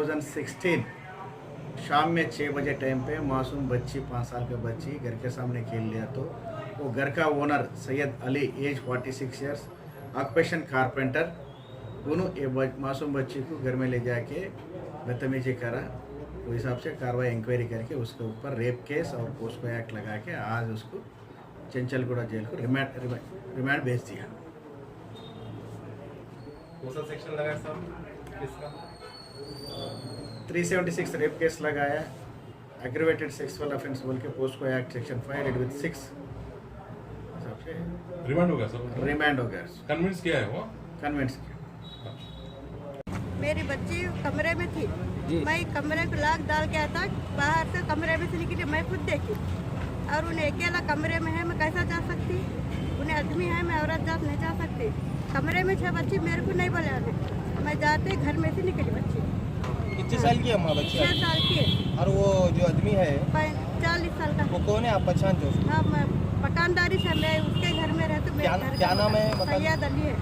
2016 शाम में 6 बजे टाइम पे मासूम बच्ची 5 साल का बच्ची घर के सामने खेल लिया, तो वो घर का owner Syed Ali age 46 years occupation carpenter दोनों ये मासूम बच्ची को घर में ले जाके बदतमीजी करा। वो हिसाब से कार्रवाई इंक्वायरी करके उसके ऊपर रेप केस और पोस्को एक्ट लगा के आज उसको चंचलगुड़ा जेल को रिमांड भेज दिया। कौन सा सेक्शन लगा है साहब इसका? 376 रेप केस लगाया, एग्रीवेटेड सेक्सुअल ऑफेंस बोल के POCSO act section 5 read with 6 हिसाब से रिमांड हो गया सब? रिमांड हो गया। कन्विंस किया है वो? कन्विंस किया। मेरी बच्ची कमरे में थी, मैं कमरे को लॉक डाल के आता, बाहर से कमरे में से निकली, मैं खुद देखी और उन्हें अकेला कमरे में है, मैं कैसा जा सकती? उन्हें आदमी है, मैं औरत जात नहीं जा सकती। कमरे में 6 बच्ची, मेरे को नहीं बोले आने, मैं जाते घर में से निकली बच्ची। कितने साल की है अम्मा बच्ची? 6 साल की है। और वो जो आदमी है 40 साल का। वो कौन है, आप पहचानते हो उसको? हाँ, मैं मकानदारी से मैं उसके घर में रहती हूँ। क्या नाम है? सैयद अली है।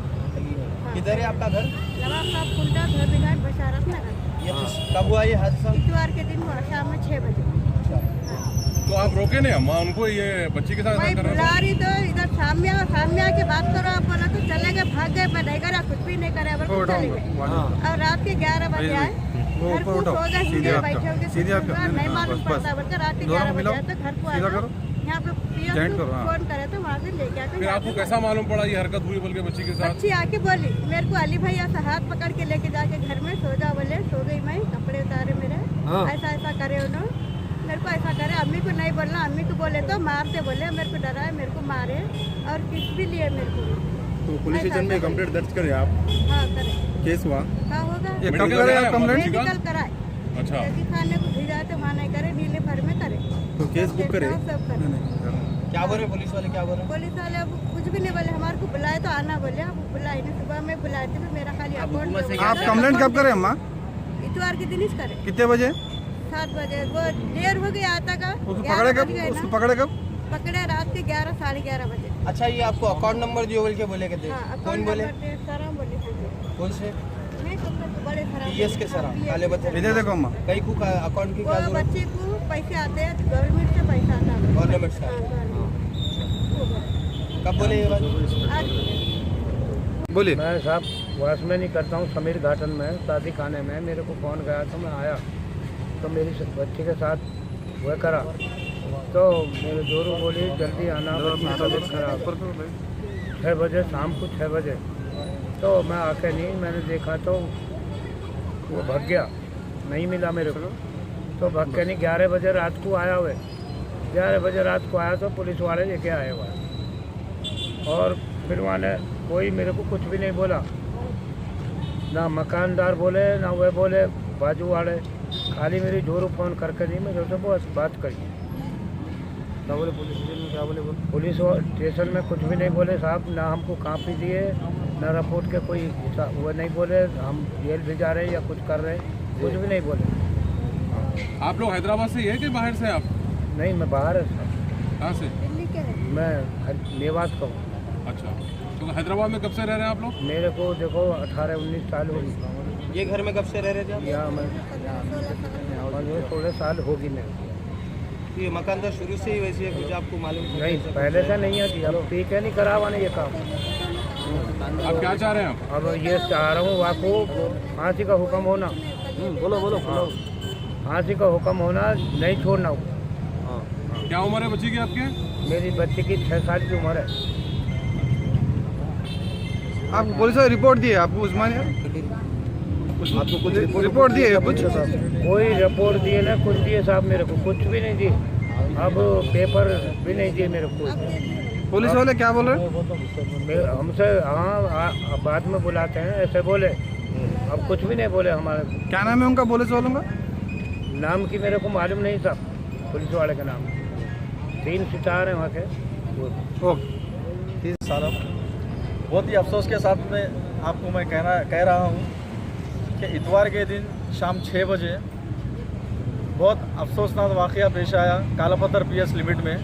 किधर है आपका घर? नवाब साहब कुंडा घर बिघाट बशारत नगर। ये कब हुआ ये हादसा? इतवार के दिन हुआ शाम में 6 बजे। तो आप रोके नहीं अम्मा उनको, ये बच्ची के साथ मैं ऐसा कर बुला रहे रही तो इधर सामने के बात करो, आप बोला तो चले गए, भाग गए, मैं नहीं करा, कुछ भी नहीं करा, बस चले गए। और रात के 11 बजे आए, घर को सो गए, सीधे बैठे होंगे, नहीं मालूम पड़ता, बल्कि रात के 11 बजे आए तो घर को आया, यहाँ पे फोन करे तो वहाँ से लेके आते। फिर आपको कैसा मालूम पड़ा ये हरकत हुई बोल के बच्ची के साथ? बच्ची आके बोली मेरे को, अली भैया से हाथ पकड़ के लेके जाके घर में सो जा बोले, सो गई मैं, कपड़े उतारे मेरे, ऐसा ऐसा करे उन्होंने, मेरे को ऐसा करे, अम्मी को नहीं बोलना, अम्मी को बोले तो मारते, बोले मेरे को डराए, मेरे को मारे और किस भी लिए मेरे को। तो पुलिस स्टेशन में कंप्लेंट दर्ज करें आप? हाँ करे। केस हुआ? क्या होगा? मेडिकल कराए। अच्छा, खाने को भेजा तो वहाँ नहीं करे, नीले भर में करे। तो केस बुक करे? सब करे। क्या बोले पुलिस वाले, क्या बोले? पुलिस वाले अब कुछ भी नहीं बोले, हमारे को बुलाए तो आना बोले, अब बुलाए नहीं, सुबह में बुलाए थे, मेरा खाली अकाउंट। आप कंप्लेंट कब करें अम्मा? इतवार के दिन ही करे। कितने बजे? 7 बजे। वो देर हो गया आता का। उसको पकड़े कब? उसको पकड़े कब? पकड़े रात के 11 साढ़े 11 बजे। अच्छा, ये आपको अकाउंट नंबर दियो बोल के बोले कहते? कौन बोले? कौन से? बड़े पीएस के सर काले बता इधर देखो अम्मा। कई को अकाउंट की क्या जरूरत? बच्चे को पैसे आते हैं, गवर्नमेंट से पैसा आता है। गवर्नमेंट से? कब बोले ये बात? बोलिए। मैं साहब वास में नहीं करता हूँ, समीर घाटन में शादी खाने में मेरे को फ़ोन गया तो मैं आया, तो मेरी बच्ची के साथ वह करा, तो मेरे जोरू बोली जल्दी आना, बच्ची की तबीयत खराब। 6 बजे शाम को 6 बजे, तो मैं आके नहीं, मैंने देखा तो वो भाग गया, नहीं मिला मेरे को, तो भाग के नहीं 11 बजे रात को आया हुए, 11 बजे रात को आया तो पुलिस वाले लेके आए हुआ, और फिर वहाँ कोई मेरे को कुछ भी नहीं बोला, ना मकानदार बोले ना वह बोले बाजू वाले, खाली मेरी जोरू फ़ोन करके नहीं मेरे से बहुत बात करी। क्या बोले पुलिस स्टेशन में? क्या बोले? पुलिस स्टेशन में कुछ भी नहीं बोले साहब, ना हमको कापी दिए, ना रिपोर्ट के कोई वो नहीं बोले, हम जेल भी जा रहे हैं या कुछ कर रहे हैं, कुछ भी नहीं बोले। आप लोग हैदराबाद से ही है कि बाहर से आप? नहीं, मैं बाहर है। कहाँ से? दिल्ली के है। मैं मेवात का हूँ। अच्छा, तो हैदराबाद में कब से रह रहे हैं आप लोग? मेरे को देखो 18-19 साल हो गई। ये घर में कब से रह रहे थे आप? यहाँ मैं 16 साल होगी मेरे। तो ये मकान तो शुरू से ही वैसे है, कुछ आपको मालूम नहीं, पहले से नहीं है, अब ठीक है, नहीं करावा नहीं ये काम। आप क्या चाह रहे हैं आप? अब ये चाह रहा हूँ आपको फांसी का हुक्म होना। बोलो बोलो बोलो। फांसी का हुक्म होना, नहीं छोड़ना। क्या उम्र है बच्ची की आपके? मेरी बच्ची की 6 साल की उम्र है। आप पुलिस ने रिपोर्ट दी है आपको उस्मानिया? आपको कुछ रिपोर्ट दी है? कुछ कोई रिपोर्ट दिए ना कुछ दिए साहब, मेरे को कुछ भी नहीं दिए, अब पेपर भी नहीं दिए मेरे को। पुलिस वाले क्या बोल रहे हैं? हमसे हाँ बाद में बुलाते हैं ऐसे बोले, अब कुछ भी नहीं बोले हमारे। क्या नाम है उनका पुलिस वालों का? नाम की मेरे को मालूम नहीं साहब, पुलिस वाले का नाम 3 सितार हैं वहाँ के। ओके। सारा बहुत ही अफसोस के साथ में आपको मैं कह रहा हूँ कि इतवार के दिन शाम 6 बजे बहुत अफसोसनाक वाक़या पेश आया कालापत्थर पीएस लिमिट में।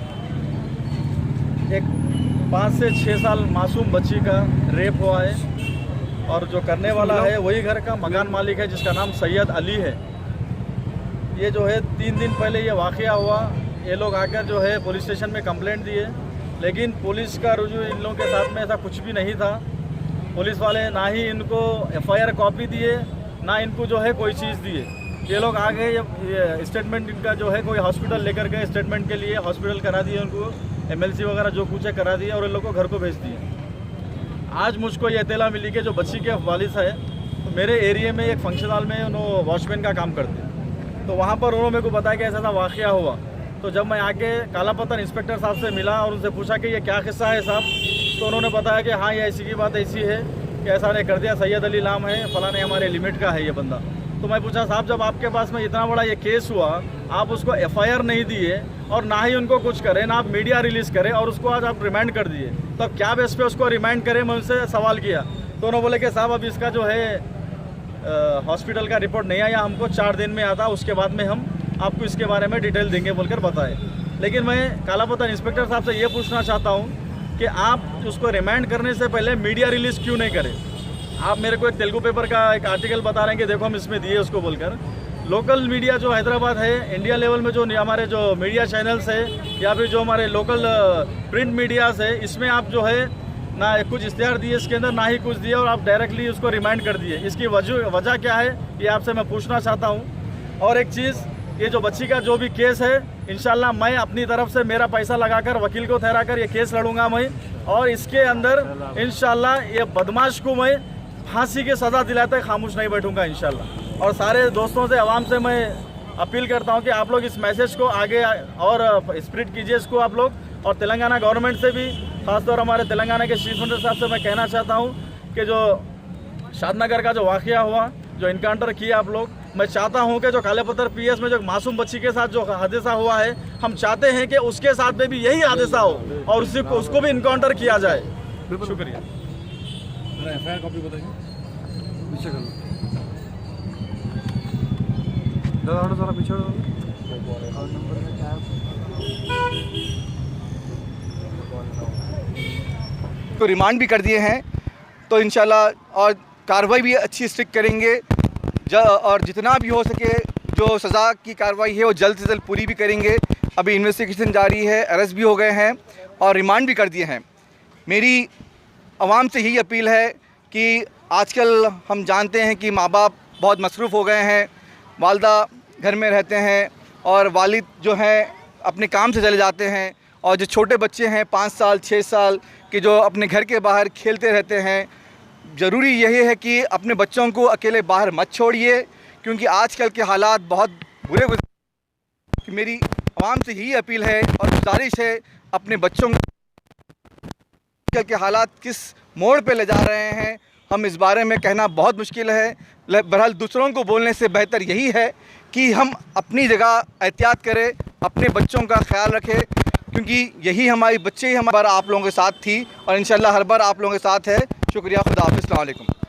एक 5 से 6 साल मासूम बच्ची का रेप हुआ है और जो करने वाला है वही घर का मकान मालिक है जिसका नाम सैयद अली है। ये जो है 3 दिन पहले ये वाक़या हुआ। ये लोग आकर जो है पुलिस स्टेशन में कंप्लेंट दिए, लेकिन पुलिस का रुजू इन लोगों के साथ में ऐसा कुछ भी नहीं था। पुलिस वाले ना ही इनको FIR कॉपी दिए, ना इनको जो है कोई चीज़ दिए। ये लोग आ गए, ये स्टेटमेंट इनका जो है कोई हॉस्पिटल लेकर गए, स्टेटमेंट के लिए हॉस्पिटल करा दिए उनको, MLC वगैरह जो कुछ है करा दिया और इन लोग को घर को भेज दिए। आज मुझको ये इत्तला मिली कि जो बच्ची के वालिद है, तो मेरे एरिया में एक फंक्शन हॉल में उन्होंने वॉचमैन का काम करते हैं, तो वहाँ पर उन्होंने मेरे को बताया कि ऐसा वाक़या हुआ। तो जब मैं आके कालापत्थर इंस्पेक्टर साहब से मिला और उनसे पूछा कि ये क्या किस्सा है साहब, तो उन्होंने बताया कि हाँ ये ऐसी की बात ऐसी है कि ऐसा ने कर दिया, सैयद अली नाम है, फलाने हमारे लिमिट का है ये बंदा। तो मैं पूछा साहब जब आपके पास में इतना बड़ा ये केस हुआ, आप उसको FIR नहीं दिए और ना ही उनको कुछ करें, ना आप मीडिया रिलीज़ करें और उसको आज आप रिमांड कर दिए, तो अब क्या बेस पे उसको रिमांड करें? मैं उनसे सवाल किया तो उन्होंने बोले कि साहब अब इसका जो है हॉस्पिटल का रिपोर्ट नहीं आया, हमको 4 दिन में आता, उसके बाद में हम आपको इसके बारे में डिटेल देंगे बोलकर बताए। लेकिन मैं कालापत्थर इंस्पेक्टर साहब से ये पूछना चाहता हूँ कि आप उसको रिमांड करने से पहले मीडिया रिलीज़ क्यों नहीं करें? आप मेरे को एक तेलुगु पेपर का एक आर्टिकल बता रहे हैं कि देखो हम इसमें दिए उसको बोलकर। लोकल मीडिया जो हैदराबाद है, इंडिया लेवल में जो हमारे जो मीडिया चैनल्स है या फिर जो हमारे लोकल प्रिंट मीडियाज़ है, इसमें आप जो है ना कुछ इश्तेहार दिए इसके अंदर, ना ही कुछ दिए और आप डायरेक्टली उसको रिमांड कर दिए। इसकी वजह क्या है ये आपसे मैं पूछना चाहता हूँ। और एक चीज़, ये जो बच्ची का जो भी केस है, इंशाल्लाह मैं अपनी तरफ से मेरा पैसा लगाकर वकील को ठहरा कर ये केस लड़ूंगा मैं, और इसके अंदर इंशाल्लाह ये बदमाश को मैं फांसी की सज़ा दिलाते खामोश नहीं बैठूंगा इंशाल्लाह। और सारे दोस्तों से, आवाम से मैं अपील करता हूं कि आप लोग इस मैसेज को आगे और स्प्रेड कीजिए इसको आप लोग। और तेलंगाना गवर्नमेंट से भी, खासतौर हमारे तेलंगाना के चीफ मिनिस्टर साहब से मैं कहना चाहता हूं कि जो शादनगर का जो वाक़या हुआ, जो इनकाउंटर किया आप लोग, मैं चाहता हूं कि जो कालापत्थर PS में जो मासूम बच्ची के साथ जो हादसा हुआ है, हम चाहते हैं कि उसके साथ में भी यही हादसा हो और उसको भी इनकाउंटर किया जाए। शुक्रिया। FIR कॉपी बताइए। पीछे कर लो दादा, थोड़ा पीछे तो रिमांड भी कर दिए हैं, तो इंशाल्लाह और कार्रवाई भी अच्छी स्ट्रिक्ट करेंगे और जितना भी हो सके जो सज़ा की कार्रवाई है वो जल्द से जल्द पूरी भी करेंगे। अभी इन्वेस्टिगेशन जारी है, अरेस्ट भी हो गए हैं और रिमांड भी कर दिए हैं। मेरी आवाम से यही अपील है कि आजकल हम जानते हैं कि माँ बाप बहुत मसरूफ़ हो गए हैं, वालदा घर में रहते हैं और वालिद जो हैं अपने काम से चले जाते हैं, और जो छोटे बच्चे हैं 5 साल 6 साल के जो अपने घर के बाहर खेलते रहते हैं, ज़रूरी यही है कि अपने बच्चों को अकेले बाहर मत छोड़िए, क्योंकि आजकल के हालात बहुत बुरे गुजर। मेरी आवाम से यही अपील है और गुजारिश है, अपने बच्चों के हालात किस मोड़ पे ले जा रहे हैं हम इस बारे में कहना बहुत मुश्किल है। बहरहाल दूसरों को बोलने से बेहतर यही है कि हम अपनी जगह एहतियात करें, अपने बच्चों का ख्याल रखें, क्योंकि यही हमारी बच्चे ही हमारे आप लोगों के साथ थी और इंशाल्लाह हर बार आप लोगों के साथ है। शुक्रिया, खुदा हाफिज़, अस्सलाम वालेकुम।